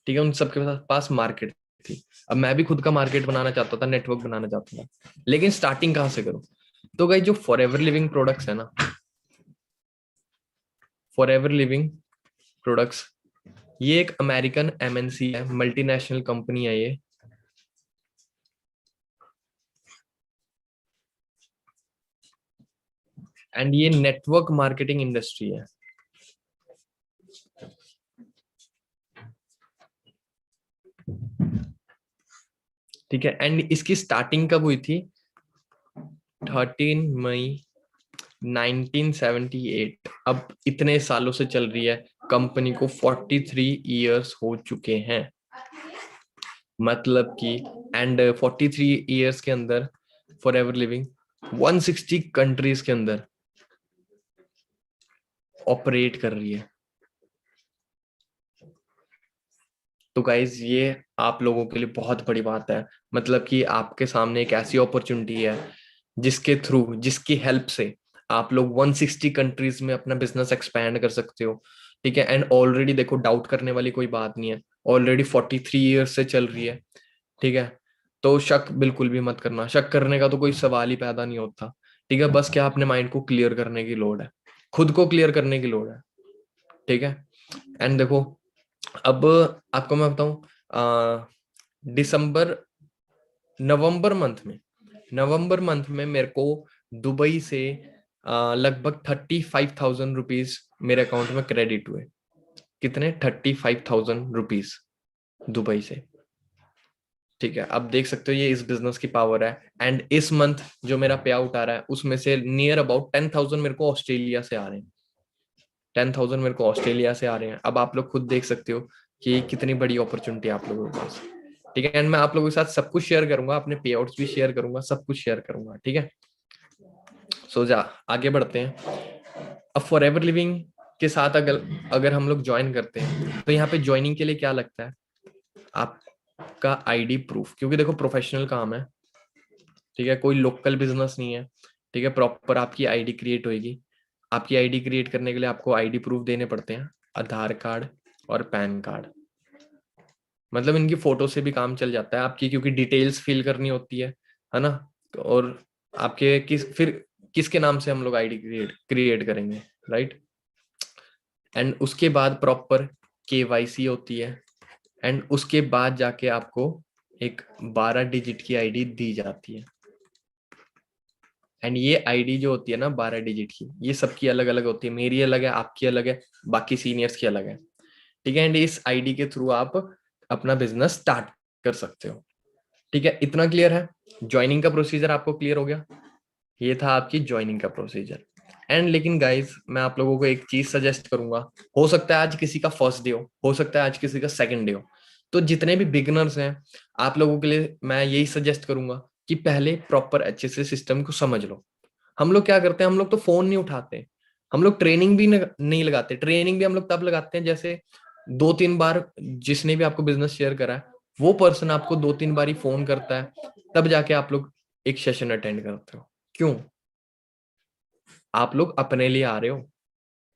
ठीक है, उन सबके पास मार्केट थी। अब मैं भी खुद का मार्केट बनाना चाहता था, नेटवर्क बनाना चाहता था, लेकिन स्टार्टिंग कहाँ से करूं? तो गाइज जो फॉर एवर लिविंग प्रोडक्ट्स है ना, फॉर एवर लिविंग प्रोडक्ट्स, ये एक अमेरिकन एमएनसी है, मल्टीनेशनल कंपनी है ये। एंड ये नेटवर्क मार्केटिंग इंडस्ट्री है, ठीक है। एंड इसकी स्टार्टिंग कब हुई थी? 13 मई 1978। अब इतने सालों से चल रही है, कंपनी को 43 इयर्स हो चुके हैं, मतलब कि, एंड 43 इयर्स के अंदर फॉर एवर लिविंग 160 कंट्रीज के अंदर ऑपरेट कर रही है। तो गाइज ये आप लोगों के लिए बहुत बड़ी बात है, मतलब कि आपके सामने एक ऐसी अपॉर्चुनिटी है जिसके थ्रू, जिसकी हेल्प से आप लोग 160 कंट्रीज में अपना बिजनेस एक्सपैंड कर सकते हो, ठीक है। एंड ऑलरेडी देखो, डाउट करने वाली कोई बात नहीं है, ऑलरेडी 43 इयर्स से चल रही है, ठीक है। तो शक बिल्कुल भी मत करना, शक करने का तो कोई सवाल ही पैदा नहीं होता, ठीक है। बस क्या, अपने माइंड को क्लियर करने की लोड़ है, खुद को क्लियर करने की लोड़ है, ठीक है। एंड देखो, अब आपको मैं बताऊं, दिसंबर नवंबर मंथ में मेरे को दुबई से लगभग 35,000 रुपीज मेरे अकाउंट में क्रेडिट हुए। कितने? 35,000 रुपीज दुबई से, ठीक है। अब देख सकते हो ये इस बिजनेस की पावर है। एंड इस मंथ जो मेरा पे आउट आ रहा है उसमें से नियर अबाउट 10,000 मेरे को ऑस्ट्रेलिया से आ रहे हैं, 10,000 मेरे को ऑस्ट्रेलिया से आ रहे हैं। अब आप लोग खुद देख सकते हो कि कितनी बड़ी अपॉर्चुनिटी है आप लोगों के पास, ठीक है। एंड मैं आप लोगों के साथ सब कुछ शेयर करूंगा, अपने पे आउट्स भी शेयर करूंगा, सब कुछ शेयर करूंगा, ठीक है। सो जा आगे बढ़ते हैं। अब फॉर एवर लिविंग के साथ अगर अगर हम लोग ज्वाइन करते हैं तो यहाँ पे ज्वाइनिंग के लिए क्या लगता है? आपका आईडी प्रूफ, क्योंकि देखो प्रोफेशनल काम है, ठीक है, कोई लोकल बिजनेस नहीं है, ठीक है। प्रॉपर आपकी आईडी क्रिएट होगी। आपकी आईडी क्रिएट करने के लिए आपको आईडी प्रूफ देने पड़ते हैं, आधार कार्ड, और पैन कार्ड। मतलब इनकी फोटो से भी काम चल जाता है आपकी, क्योंकि डिटेल्स फिल करनी होती है ना। और आपके किसके नाम से हम लोग आईडी क्रिएट करेंगे, राइट। एंड उसके बाद प्रॉपर केवाईसी होती है, एंड उसके बाद जाके आपको एक 12 डिजिट की आईडी दी जाती है। एंड ये आईडी जो होती है ना 12 डिजिट की, ये सबकी अलग अलग होती है, मेरी अलग है, आपकी अलग है, बाकी सीनियर्स की अलग है, ठीक है। एंड इस आईडी के थ्रू आप अपना बिजनेस स्टार्ट कर सकते हो, ठीक है। इतना क्लियर है? ज्वाइनिंग का प्रोसीजर आपको क्लियर हो गया? ये था आपकी ज्वाइनिंग का प्रोसीजर। एंड लेकिन गाइज मैं आप लोगों को एक चीज सजेस्ट करूंगा, हो सकता है आज किसी का फर्स्ट डे हो सकता है आज किसी का सेकंड डे हो, तो जितने भी बिगिनर्स हैं आप लोगों के लिए मैं यही सजेस्ट करूंगा कि पहले प्रॉपर अच्छे से सिस्टम को समझ लो। हम लोग क्या करते हैं, हम लोग तो फोन नहीं उठाते, हम लोग ट्रेनिंग भी नहीं लगाते। ट्रेनिंग भी हम लोग तब लगाते हैं जैसे 2-3 बार जिसने भी आपको बिजनेस शेयर करा है वो पर्सन आपको 2-3 बार ही फोन करता है, तब जाके आप लोग एक सेशन अटेंड करते हो। क्यों? आप लोग अपने लिए आ रहे हो,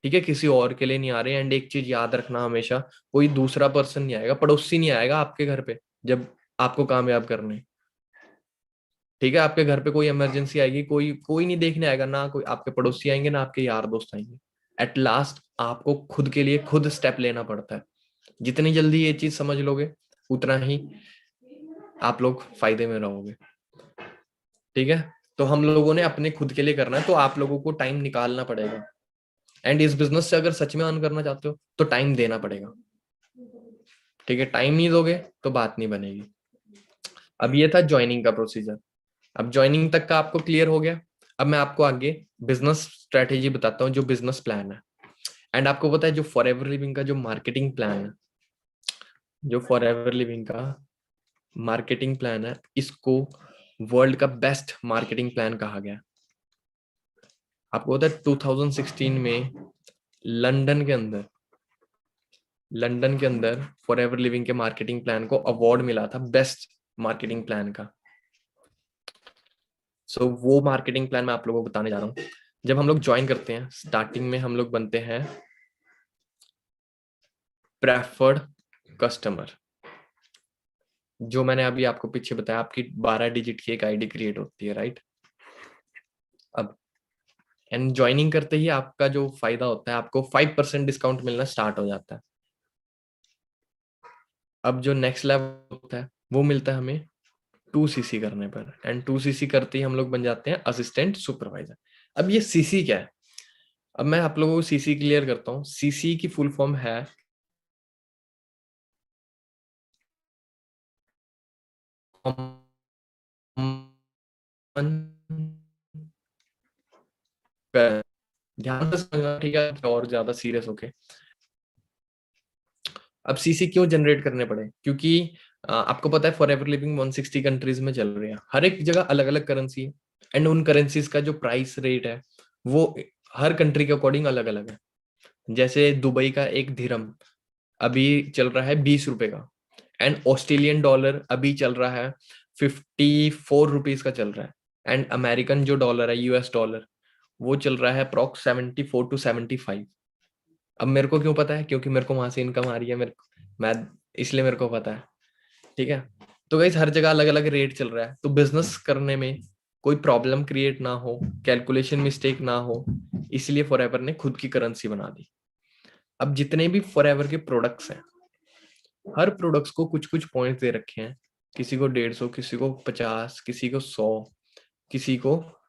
ठीक है, किसी और के लिए नहीं आ रहे। एंड एक चीज याद रखना हमेशा, कोई दूसरा पर्सन नहीं आएगा, पड़ोसी नहीं आएगा आपके घर पे जब आपको कामयाब करने, ठीक है। आपके घर पे कोई इमरजेंसी आएगी, कोई कोई नहीं देखने आएगा, ना कोई आपके पड़ोसी आएंगे ना आपके यार दोस्त आएंगे। एट लास्ट आपको खुद के लिए खुद स्टेप लेना पड़ता है। जितनी जल्दी ये चीज समझ लोगे उतना ही आप लोग फायदे में रहोगे, ठीक है। तो हम लोगों ने अपने खुद के लिए करना है, तो आप लोगों को टाइम निकालना पड़ेगा। एंड इस बिजनेस से अगर सच में अर्न करना चाहते हो तो टाइम देना पड़ेगा, ठीक है। टाइम नहीं दोगे तो बात नहीं बनेगी। अब ये था ज्वाइनिंग का प्रोसीजर। अब ज्वाइनिंग तक का आपको क्लियर हो गया। अब मैं आपको आगे बिजनेस स्ट्रेटेजी बताता हूँ, जो बिजनेस प्लान है। एंड आपको पता है जो फॉर एवर लिविंग का जो मार्केटिंग प्लान है, जो फॉर एवर लिविंग का मार्केटिंग प्लान है, इसको वर्ल्ड का बेस्ट मार्केटिंग प्लान कहा गया। आपको पता है 2016 में लंदन के अंदर फॉर एवर लिविंग के मार्केटिंग प्लान को अवार्ड मिला था बेस्ट मार्केटिंग प्लान का। सो वो मार्केटिंग प्लान मैं आप लोगों को बताने जा रहा हूँ। जब हम लोग ज्वाइन करते हैं स्टार्टिंग में हम लोग बनते हैं प्रेफर्ड कस्टमर। जो मैंने अभी आपको पीछे बताया, आपकी 12 डिजिट की एक आईडी क्रिएट होती है, राइट। अब एंड ज्वाइनिंग करते ही आपका जो फायदा होता है, आपको 5% डिस्काउंट मिलना स्टार्ट हो जाता है। अब जो नेक्स्ट लेवल होता है वो मिलता है हमें 2cc करने पर। एंड 2cc करते ही हम लोग बन जाते हैं असिस्टेंट सुपरवाइजर। अब ये सीसी क्या है? अब मैं आप लोगों को सीसी क्लियर करता हूँ। सीसी की फुल फॉर्म है ध्यान से समझना, ठीक है, और ज्यादा सीरियस होके। अब सीसी क्यों जनरेट करने पड़े? क्योंकि आपको पता है फॉर एवर लिविंग 160 कंट्रीज में चल रही है, हर एक जगह अलग अलग करेंसी है। एंड उन करेंसीज का जो प्राइस रेट है वो हर कंट्री के अकॉर्डिंग अलग अलग है। जैसे दुबई का एक दिरहम अभी चल रहा है 20 रुपए का। एंड ऑस्ट्रेलियन डॉलर अभी चल रहा है 54 रुपीज का चल रहा है। एंड अमेरिकन जो डॉलर है, यूएस डॉलर, वो चल रहा है अप्रॉक्स 74 to 75। अब मेरे को क्यों पता है? क्योंकि मेरे को वहां से इनकम आ रही है, मैं इसलिए मेरे को पता है, ठीक है। तो गाइस हर जगह अलग अलग रेट चल रहा है, तो बिजनेस करने में कोई प्रॉब्लम क्रिएट ना हो, कैलकुलेशन मिस्टेक ना हो, इसलिए फॉरएवर ने खुद की करेंसी बना दी। अब जितने भी फॉरएवर के प्रोडक्ट्स हैं, हर प्रोडक्ट्स को कुछ कुछ पॉइंट्स दे रखे हैं। किसी को 150, किसी को 50, किसी को 100, किसी को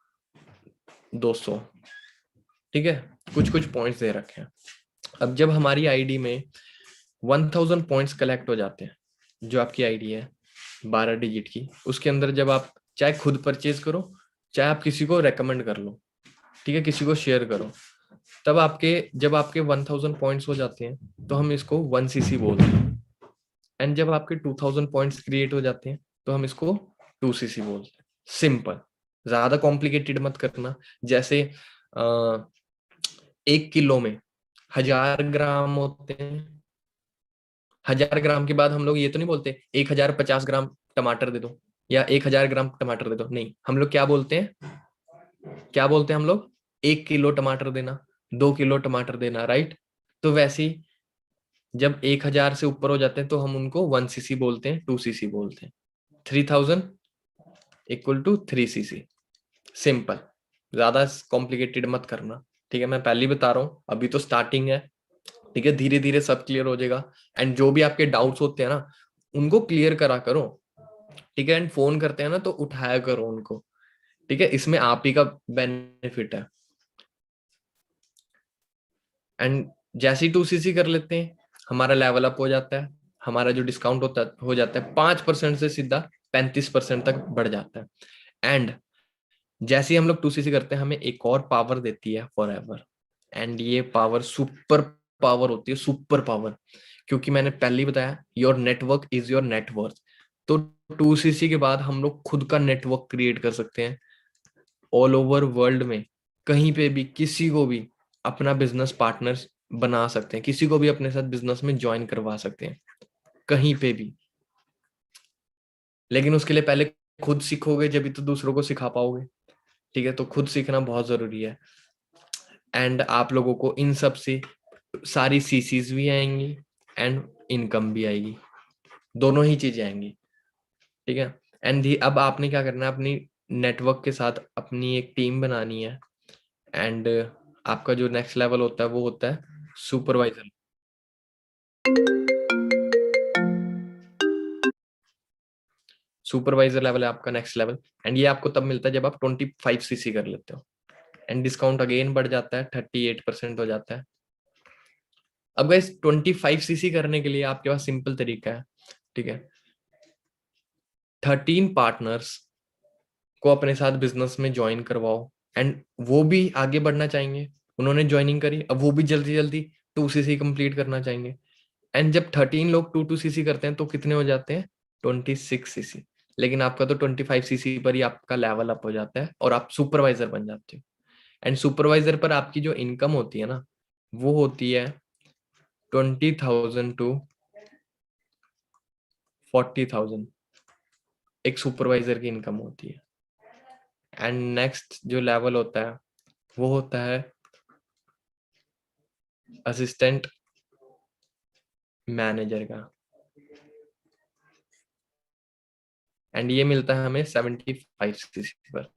200, ठीक है। कुछ कुछ पॉइंट्स दे रखे हैं। अब जब हमारी आईडी में 1000 पॉइंट्स कलेक्ट हो जाते हैं, जो आपकी आईडी है 12 डिजिट की, उसके अंदर जब आप चाहे खुद परचेज करो, चाहे आप किसी को रेकमेंड कर लो, ठीक है, किसी को शेयर करो, तब जब आपके 1000 पॉइंट्स हो जाते हैं तो हम इसको 1cc बोलते हैं। एंड जब आपके 2000 पॉइंट्स क्रिएट हो जाते हैं तो हम इसको 2cc बोलते हैं। सिंपल, ज्यादा कॉम्प्लिकेटेड मत करना। जैसे 1 किलो में 1000 ग्राम होते हैं। 1000 ग्राम के बाद हम लोग ये तो नहीं बोलते 1050 ग्राम टमाटर दे दो या 1000 ग्राम टमाटर दे दो, नहीं। हम लोग क्या बोलते हैं? क्या बोलते हैं हम लोग? 1 किलो टमाटर देना, 2 किलो टमाटर देना, राइट। तो वैसे ही जब 1000 से ऊपर हो जाते हैं तो हम उनको 1cc बोलते हैं, 2cc बोलते हैं। 3000 इक्वल टू 3cc। सिंपल, ज्यादा कॉम्प्लिकेटेड मत करना, ठीक है। मैं पहले ही बता रहा हूँ, अभी तो स्टार्टिंग है, ठीक है। धीरे धीरे सब क्लियर हो जाएगा। एंड जो भी आपके डाउट्स होते हैं ना, उनको क्लियर करा करो, ठीक है। एंड फोन करते हैं ना तो उठाया करो उनको, ठीक है। इसमें आप ही का बेनिफिट है। एंड जैसे ही 2cc कर लेते हैं, हमारा लेवल अप हो जाता है। हमारा जो डिस्काउंट होता हो जाता है 5% से सीधा 35% तक बढ़ जाता है। एंड जैसे ही हम लोग 2cc करते हैं, हमें एक और पावर देती है फॉर एवर। एंड ये पावर सुपर पावर होती है, सुपर पावर। क्योंकि मैंने पहले ही बताया, your network is your net worth. तो 2cc के बाद हम लोग खुद का नेटवर्क क्रिएट कर सकते हैं ऑल ओवर वर्ल्ड में। कहीं पे भी किसी को भी अपना बिजनेस पार्टनर बना सकते हैं, किसी को भी अपने साथ बिजनेस में ज्वाइन करवा सकते हैं, कहीं पे भी। लेकिन उसके लिए पहले खुद सीखोगे, जब भी तो दूसरों को सिखा पाओगे, ठीक है। तो खुद सीखना बहुत जरूरी है। एंड आप लोगों को इन सब से सारी सीसीज भी आएंगी एंड इनकम भी आएगी, दोनों ही चीजें आएंगी, ठीक है। एंड अब आपने क्या करना है, अपनी नेटवर्क के साथ अपनी एक टीम बनानी है। एंड आपका जो नेक्स्ट लेवल होता है वो होता है सुपरवाइजर। सुपरवाइजर लेवल है आपका नेक्स्ट लेवल। एंड ये आपको तब मिलता है जब आप 25cc कर लेते हो। एंड डिस्काउंट अगेन बढ़ जाता है, 38% हो जाता है। अब गाइस 25cc करने के लिए आपके पास सिंपल तरीका है, ठीक है। 13 पार्टनर्स को अपने साथ बिजनेस में ज्वाइन करवाओ। एंड वो भी आगे बढ़ना चाहेंगे, उन्होंने ज्वाइनिंग करी, अब वो भी जल्दी जल्दी 2cc कंप्लीट करना चाहेंगे। एंड जब 13 लोग 2cc करते हैं तो कितने हो जाते हैं, 26cc। लेकिन आपका तो 25cc पर ही आपका लेवल अप हो जाता है और आप सुपरवाइजर बन जाते हो। एंड सुपरवाइजर पर आपकी जो इनकम होती है ना, वो होती है 20,000 टू 40,000। एक सुपरवाइजर की इनकम होती है। एंड नेक्स्ट जो लेवल होता है वो होता है असिस्टेंट मैनेजर का। एंड ये मिलता है हमें 75cc पर।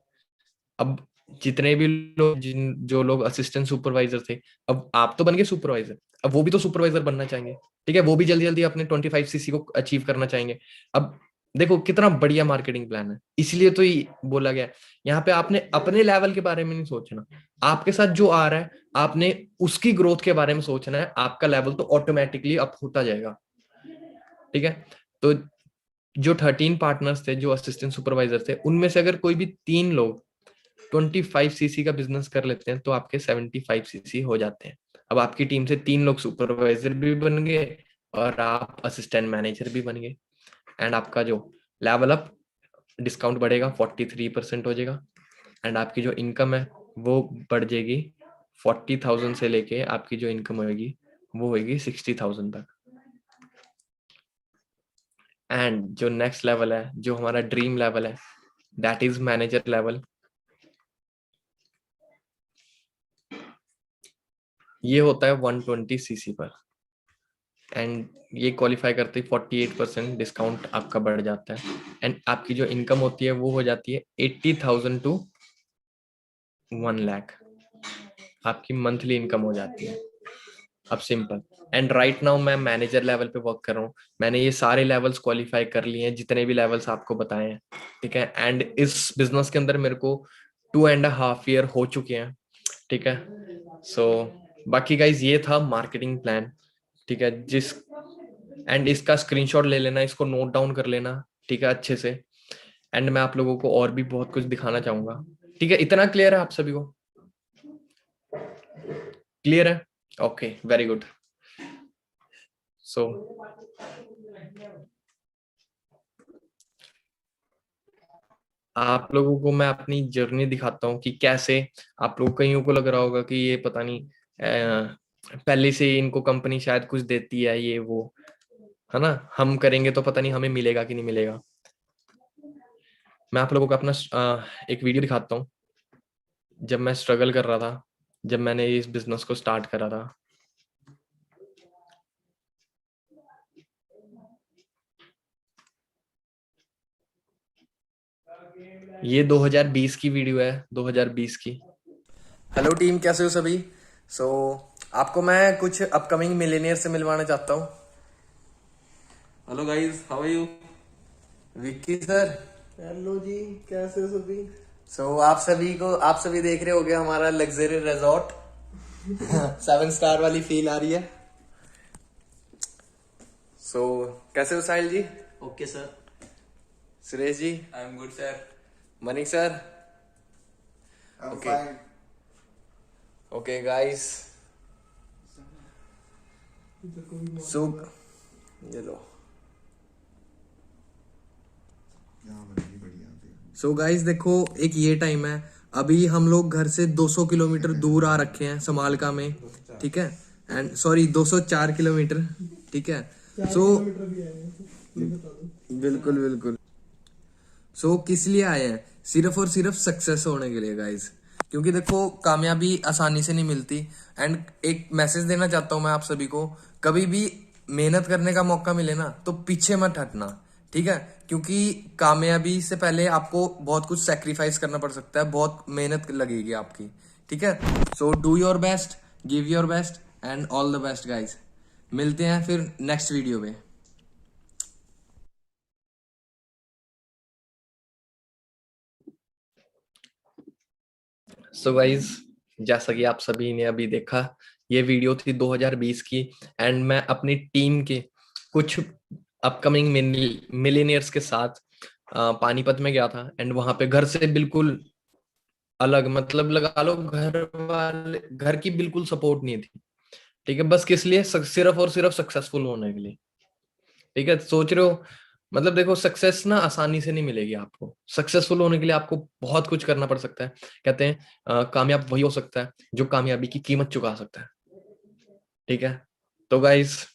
अब जितने भी लोग, जिन जो लोग असिस्टेंट सुपरवाइजर थे, अब आप तो बन गए सुपरवाइजर, अब वो भी तो सुपरवाइजर बनना चाहेंगे, ठीक है। वो भी जल्दी जल्दी अपने 25cc को अचीव करना चाहेंगे। अब देखो कितना बढ़िया मार्केटिंग प्लान है, इसलिए तो ये बोला गया है। यहाँ पे आपने अपने लेवल के बारे में नहीं सोचना, आपके साथ जो आ रहा है आपने उसकी ग्रोथ के बारे में सोचना है। आपका लेवल तो ऑटोमेटिकली अप होता जाएगा, ठीक है। तो जो 13 पार्टनर्स थे जो असिस्टेंट सुपरवाइजर थे, उनमें से अगर कोई भी 3 लोग 25cc का बिजनेस कर लेते हैं तो आपके 75cc हो जाते हैं। अब आपकी टीम से 3 लोग सुपरवाइजर भी बन गए और आप असिस्टेंट मैनेजर भी बन गए। एंड आपका जो लेवल अप डिस्काउंट बढ़ेगा, 43% हो जाएगा। एंड आपकी जो इनकम है वो बढ़ जाएगी, 40,000 से लेके आपकी जो इनकम होगी वो होगी 60,000 तक। एंड जो नेक्स्ट लेवल है, जो हमारा ड्रीम लेवल है, दैट इज मैनेजर लेवल। ये होता है 120cc पर। एंड ये क्वालिफाई करते ही 48% डिस्काउंट आपका बढ़ जाता है। एंड आपकी जो इनकम होती है वो हो जाती है 80,000 टू 1 लाख। आपकी मंथली इनकम हो जाती है। अब सिंपल। एंड राइट नाउ मैं मैनेजर लेवल पे वर्क कर रहा हूँ। मैंने ये सारे लेवल्स क्वालिफाई कर लिए हैं, जितने भी लेवल्स आपको बताए हैं, ठीक है। एंड इस बिजनेस के अंदर मेरे को 2.5 ईयर हो चुके हैं, ठीक है। सो बाकी गाइज ये था मार्केटिंग प्लान, ठीक है। जिस एंड इसका स्क्रीनशॉट ले लेना, इसको नोट डाउन कर लेना, ठीक है, अच्छे से। एंड मैं आप लोगों को और भी बहुत कुछ दिखाना चाहूंगा, ठीक है। इतना क्लियर है आप सभी को? क्लियर है? Okay, very good. सो आप लोगों को मैं अपनी जर्नी दिखाता हूँ कि कैसे। आप लोग कईयों को लग रहा होगा कि ये पता नहीं पहले से ही इनको कंपनी शायद कुछ देती है, ये वो, है ना, हम करेंगे तो पता नहीं हमें मिलेगा कि नहीं मिलेगा। मैं आप लोगों को अपना एक वीडियो दिखाता हूँ, जब मैं स्ट्रगल कर रहा था, जब मैंने इस बिजनेस को स्टार्ट करा था। ये 2020 की वीडियो है, 2020 की। हेलो टीम, कैसे हो सभी? आपको मैं कुछ अपकमिंग मिलेनियर से मिलवाना चाहता हूँ। Hello guys, how are you? Vicky sir. Hello जी, कैसे हो सभी? आप सभी देख रहे होगे हमारा लग्जरी रिजॉर्ट। 7 स्टार वाली फील आ रही है। कैसे हो Sahil ji? Okay sir. Suresh ji? I am good sir. Manik sir? I am okay fine. Okay guys, so ये लो। सो गाइस देखो, एक ये टाइम है, अभी हम लोग घर से 200 किलोमीटर दूर आ रखे हैं समालका में, ठीक है। एंड सॉरी, 204 किलोमीटर, ठीक है। सो बिल्कुल बिल्कुल। किस लिए आए हैं? सिर्फ और सिर्फ सक्सेस होने के लिए गाइस। क्योंकि देखो, कामयाबी आसानी से नहीं मिलती। एंड एक मैसेज देना चाहता हूं मैं आप सभी को, कभी भी मेहनत करने का मौका मिले ना तो पीछे मत हटना, ठीक है। क्योंकि कामयाबी से पहले आपको बहुत कुछ सेक्रीफाइस करना पड़ सकता है, बहुत मेहनत लगेगी आपकी, ठीक है। So do your best, give your best and all the best guys. मिलते हैं फिर नेक्स्ट वीडियो में। गाइज, जैसा कि आप सभी ने अभी देखा, ये वीडियो थी 2020 की। एंड मैं अपनी टीम के कुछ अपकमिंग मिलीनियर्स के साथ पानीपत में गया था। एंड वहां पे घर से बिल्कुल अलग, मतलब लगा लो घर की बिल्कुल सपोर्ट नहीं थी, ठीक है। बस किस लिए? सिर्फ और सिर्फ सक्सेसफुल होने के लिए, ठीक है। सोच रहे हो, मतलब देखो, सक्सेस ना आसानी से नहीं मिलेगी आपको। सक्सेसफुल होने के लिए आपको बहुत कुछ करना पड़ सकता है। कहते हैं कामयाब वही हो सकता है जो कामयाबी की कीमत चुका सकता है, ठीक है। तो गाइस,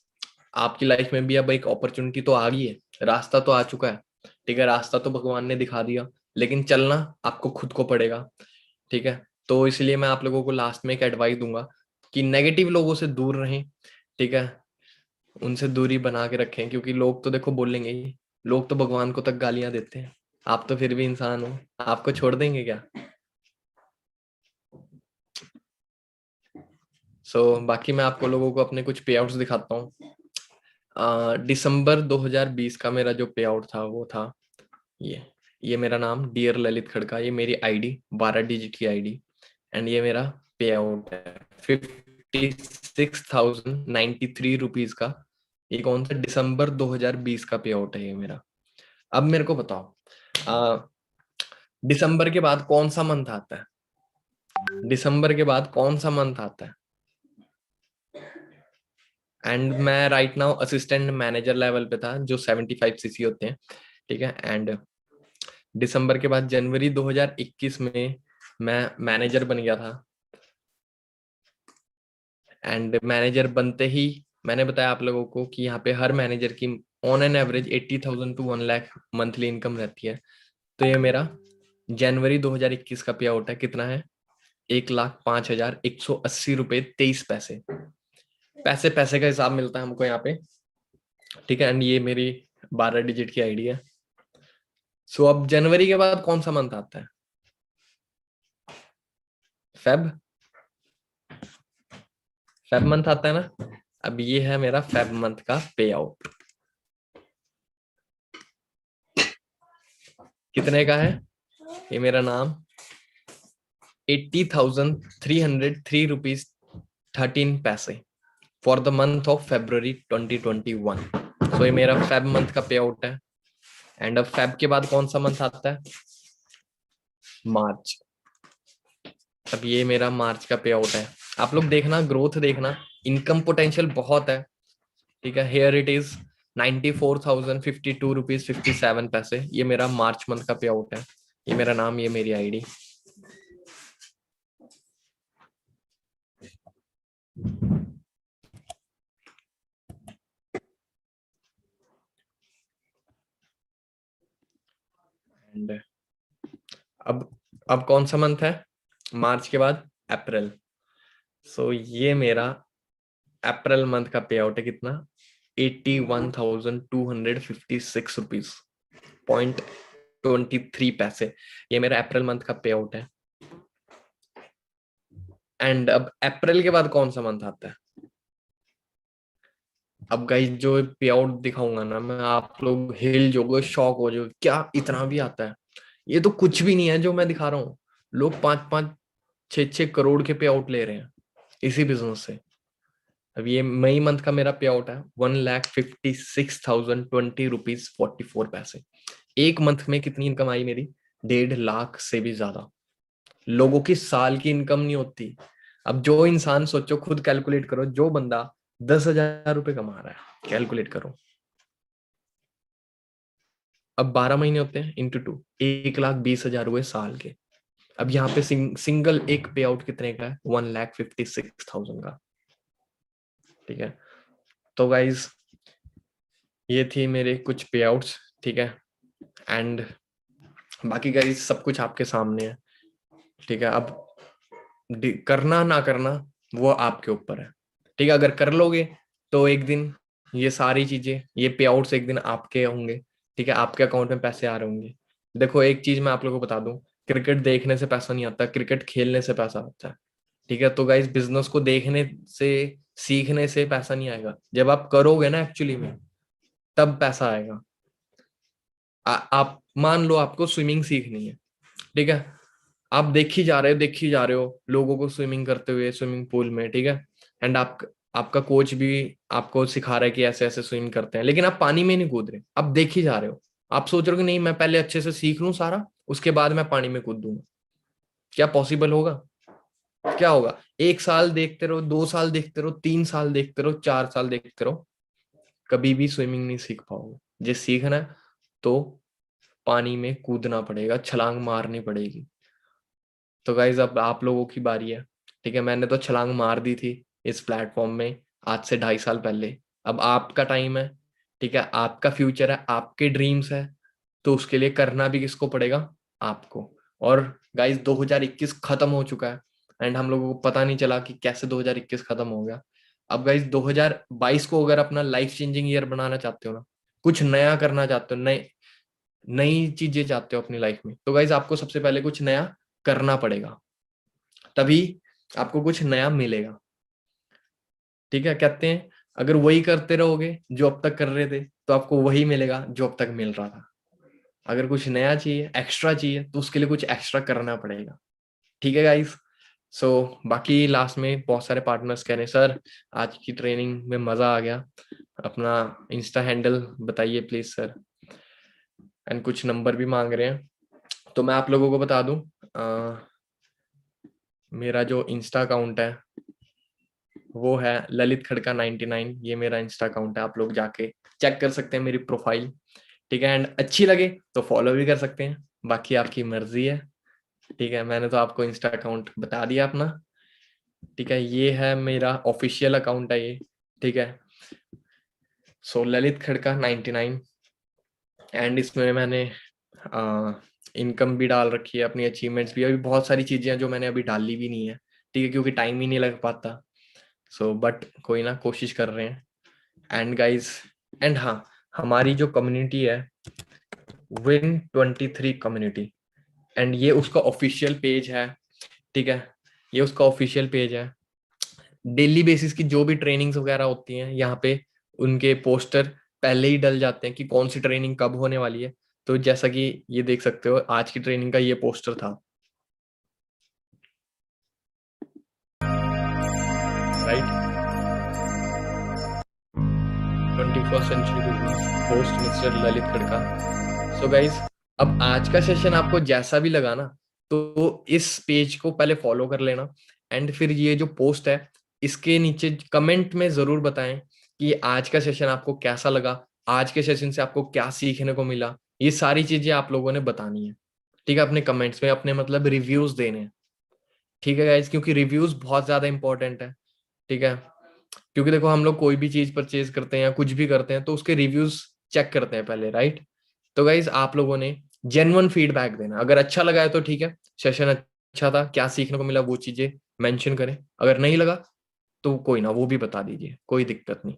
आपकी लाइफ में भी अब एक अपॉर्चुनिटी तो आ गई है, रास्ता तो आ चुका है, ठीक है। रास्ता तो भगवान ने दिखा दिया, लेकिन चलना आपको खुद को पड़ेगा, ठीक है। तो इसलिए मैं आप लोगों को लास्ट में एक एडवाइस दूंगा कि नेगेटिव लोगों से दूर रहें, ठीक है। उनसे दूरी बना के रखें, क्योंकि लोग तो देखो बोलेंगे ही। लोग तो भगवान को तक गालियां देते हैं, आप तो फिर भी इंसान हो, आपको छोड़ देंगे क्या? बाकी मैं आपको लोगों को अपने कुछ पे आउट्स दिखाता हूँ। दिसंबर 2020 का मेरा जो पे आउट था वो था ये ये मेरा नाम डियर ललित खड़का, ये मेरी आईडी, 12 डिजिट की आईडी। एंड ये मेरा पे आउट है 56,093 रुपीज का। ये कौन सा? दिसंबर 2020 का पे आउट है ये मेरा। अब मेरे को बताओ, आ, दिसंबर के बाद कौन सा मंथ आता है? दिसंबर के बाद कौन सा मंथ आता है? एंड मैं right now assistant manager level पे था, जो 75 सीसी होते हैं, ठीक है। एंड दिसंबर के बाद जनवरी 2021 में मैं मैनेजर बन गया था। एंड मैनेजर बनते ही मैंने बताया आप लोगों को कि यहाँ पे हर मैनेजर की on an average 80,000 to 1 lakh monthly income रहती है। तो ये मेरा जनवरी 2021 का पे आउट है, कितना है? 1,05,180 रुपये 23 पैसे। पैसे पैसे का हिसाब मिलता है हमको यहाँ पे, ठीक है। एंड ये मेरी 12 डिजिट की आईडी है। अब जनवरी के बाद कौन सा मंथ आता है? फेब। फेब मंथ आता है ना। अब ये है मेरा फेब मंथ का पे आउट, कितने का है? ये मेरा नाम 80,303 रुपीज 13 पैसे for the month of February 2021। ये मेरा फेब मंथ का पे आउट है। एंड अब फेब के बाद कौन सा मंथ आता है? मार्च। अब ये मेरा मार्च का पे आउट है। आप लोग देखना, ग्रोथ देखना, इनकम पोटेंशियल बहुत है, ठीक है। हेयर इट इज 94,052 रुपीज 57 पैसे। ये मेरा मार्च मंथ का पे आउट है। ये मेरा नाम, ये मेरी आईडी। एंड अब अब कौन सा मंथ है मार्च के बाद? अप्रैल। ये मेरा अप्रैल मंथ का पे आउट है, कितना? 81,256 रुपीज पॉइंट 23 पैसे। ये मेरा अप्रैल मंथ का पे आउट है। एंड अब अप्रैल के बाद कौन सा मंथ आता है? अब गाइस जो पे आउट दिखाऊंगा ना मैं, आप लोग हिल जाओगे, शॉक हो जाओगे, क्या इतना भी आता है? ये तो कुछ भी नहीं है जो मैं दिखा रहा हूँ। लोग 5-5 6-6 करोड़ के पे आउट ले रहे हैं इसी बिजनेस से। अब ये मई मंथ का मेरा पे आउट है 1,56,020 रुपीज 44 पैसे। एक मंथ में कितनी इनकम आई मेरी? 1.5 लाख से भी ज्यादा। लोगों की साल की इनकम नहीं होती। अब जो इंसान, सोचो, खुद कैलकुलेट करो, जो बंदा 10,000 रुपये कमा रहा है, कैलकुलेट करो। अब 12 महीने होते हैं इंटू 2, 1,20,000 हुए साल के। अब यहाँ पे सिंगल एक पे आउट कितने का है? 1,56,000 का। ठीक है, तो गाइज ये थी मेरे कुछ पे आउट्स। ठीक है, एंड बाकी गाइज सब कुछ आपके सामने है। ठीक है, अब करना ना करना वो आपके ऊपर है। ठीक है, अगर कर लोगे तो एक दिन ये सारी चीजें, ये पे आउट्स एक दिन आपके होंगे। ठीक है, आपके अकाउंट में पैसे आ रहे होंगे। देखो एक चीज मैं आप लोगों को बता दूं, क्रिकेट देखने से पैसा नहीं आता, क्रिकेट खेलने से पैसा आता है। ठीक है, तो गाइस बिजनेस को देखने से, सीखने से पैसा नहीं आएगा, जब आप करोगे ना एक्चुअली में, तब पैसा आएगा। आप मान लो आपको स्विमिंग सीखनी है। ठीक है, आप देखी जा रहे हो लोगों को स्विमिंग करते हुए स्विमिंग पूल में। ठीक है, एंड आपका कोच भी आपको सिखा रहा है कि ऐसे ऐसे स्विम करते हैं, लेकिन आप पानी में नहीं कूद रहे, आप देख ही जा रहे हो। आप सोच रहे हो कि नहीं मैं पहले अच्छे से सीख लूं सारा, उसके बाद मैं पानी में कूद दूंगा। क्या पॉसिबल होगा? क्या होगा? 1 साल देखते रहो, 2 साल देखते रहो, 3 साल देखते रहो, 4 साल देखते रहो, कभी भी स्विमिंग नहीं सीख पाओगे। जे सीखना है तो पानी में कूदना पड़ेगा, छलांग मारनी पड़ेगी। तो गाइज अब आप लोगों की बारी है। ठीक है, मैंने तो छलांग मार दी थी इस प्लेटफॉर्म में आज से 2.5 साल पहले। अब आपका टाइम है। ठीक है, आपका फ्यूचर है, आपके ड्रीम्स है, तो उसके लिए करना भी किसको पड़ेगा? आपको। और गाइज 2021 खत्म हो चुका है, एंड हम लोगों को पता नहीं चला कि कैसे 2021 खत्म हो गया। अब गाइज 2022 को अगर अपना लाइफ चेंजिंग ईयर बनाना चाहते हो ना, कुछ नया करना चाहते हो, नए नई चीजें चाहते हो अपनी लाइफ में, तो गाइज आपको सबसे पहले कुछ नया करना पड़ेगा, तभी आपको कुछ नया मिलेगा। ठीक है, कहते हैं अगर वही करते रहोगे जो अब तक कर रहे थे, तो आपको वही मिलेगा जो अब तक मिल रहा था। अगर कुछ नया चाहिए, एक्स्ट्रा चाहिए, तो उसके लिए कुछ एक्स्ट्रा करना पड़ेगा। ठीक है गाइस। सो बाकी लास्ट में बहुत सारे पार्टनर्स कह रहे हैं सर आज की ट्रेनिंग में मजा आ गया, अपना इंस्टा हैंडल बताइए प्लीज सर, एंड कुछ नंबर भी मांग रहे हैं। तो मैं आप लोगों को बता दूं, मेरा जो इंस्टा अकाउंट है वो है ललित खड़का 99। ये मेरा इंस्टा अकाउंट है, आप लोग जाके चेक कर सकते हैं मेरी प्रोफाइल। ठीक है, एंड अच्छी लगे तो फॉलो भी कर सकते हैं, बाकी आपकी मर्जी है। ठीक है, मैंने तो आपको इंस्टा अकाउंट बता दिया अपना। ठीक है, ये है मेरा ऑफिशियल अकाउंट है ये। ठीक है, सो ललित खड़का 99। एंड इसमें मैंने इनकम भी डाल रखी है, अपनी अचीवमेंट्स भी, अभी बहुत सारी चीजें हैं जो मैंने अभी डाली भी नहीं है। ठीक है, क्योंकि टाइम ही नहीं लग पाता। सो बट कोई ना, कोशिश कर रहे हैं। एंड गाइज, एंड हाँ, हमारी जो कम्युनिटी है Win23 कम्युनिटी, एंड ये उसका ऑफिशियल पेज है। ठीक है, ये उसका ऑफिशियल पेज है। डेली बेसिस की जो भी ट्रेनिंग्स वगैरह होती हैं यहाँ पे, उनके पोस्टर पहले ही डल जाते हैं कि कौन सी ट्रेनिंग कब होने वाली है। तो जैसा कि ये देख सकते हो, आज की ट्रेनिंग का ये पोस्टर था, right? 21st century business, host mister Lalit Khadka. So guys, अब आज का सेशन आपको जैसा भी लगा ना, तो इस पेज को पहले फॉलो कर लेना, एंड फिर ये जो पोस्ट है इसके नीचे कमेंट में जरूर बताएं कि आज का सेशन आपको कैसा लगा, आज के सेशन से आपको क्या सीखने को मिला। ये सारी चीजें आप लोगों ने बतानी है। ठीक है, अपने कमेंट्स में अपने मतलब रिव्यूज देने हैं। ठीक है गाइज, क्योंकि रिव्यूज बहुत ज्यादा इंपॉर्टेंट है। ठीक है, क्योंकि देखो हम लोग कोई भी चीज परचेज करते हैं या कुछ भी करते हैं तो उसके रिव्यूज चेक करते हैं पहले, राइट? तो गाइज आप लोगों ने जेन्युइन फीडबैक देना। अगर अच्छा लगा है तो ठीक है, सेशन अच्छा था, क्या सीखने को मिला वो चीजें मेंशन करें। अगर नहीं लगा तो कोई ना, वो भी बता दीजिए, कोई दिक्कत नहीं,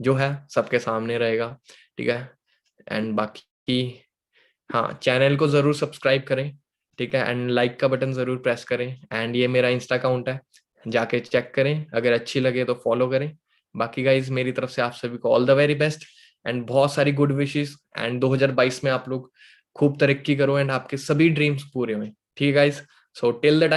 जो है सबके सामने रहेगा। ठीक है, एंड बाकी हाँ, चैनल को जरूर सब्सक्राइब करें, ठीक है, एंड लाइक का बटन जरूर प्रेस करें। एंड ये मेरा इंस्टा अकाउंट है, जाके चेक करें, अगर अच्छी लगे तो फॉलो करें। बाकी गाइज मेरी तरफ से आप सभी को all the very best and बहुत सारी गुड विशेस। एंड 2022 में आप लोग खूब तरक्की करो एंड आपके सभी ड्रीम्स पूरे हुए, ठीक है गाइज। So till the